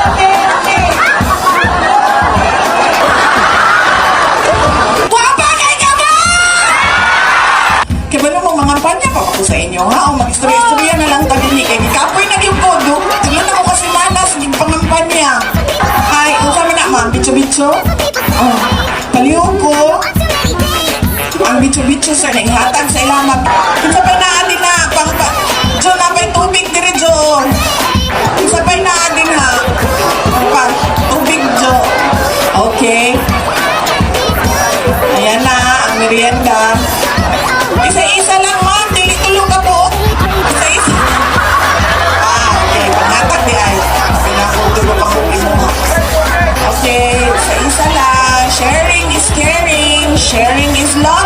Okay, okay. Guwapa kay ka ba? Kaya ba naman mga panya pa ako sa inyo, ha? O mag-istorya-istorya na lang tabi ni kay kapoy na yung podo. Tignan ako kasi manas, hindi pangampanya. Ay, kung kami na, ma'am, bitso-bitso. Oh, paliw ko. Ang bitso-bitso sa nanghatag sa ilamat. Kung sabay na adin na, Jo, napay tubig dire, Jo. Kung sabay na adin ha. Tubig, Jo. Okay. Ayan na, ang merienda. Isa-isa lang, ma'am. Dili tulog ka po. Isa-isa. Okay. Paghatag di ay. Pinakutulog ako mo. Okay. Isa-isa lang. Sharing is caring. Sharing is love.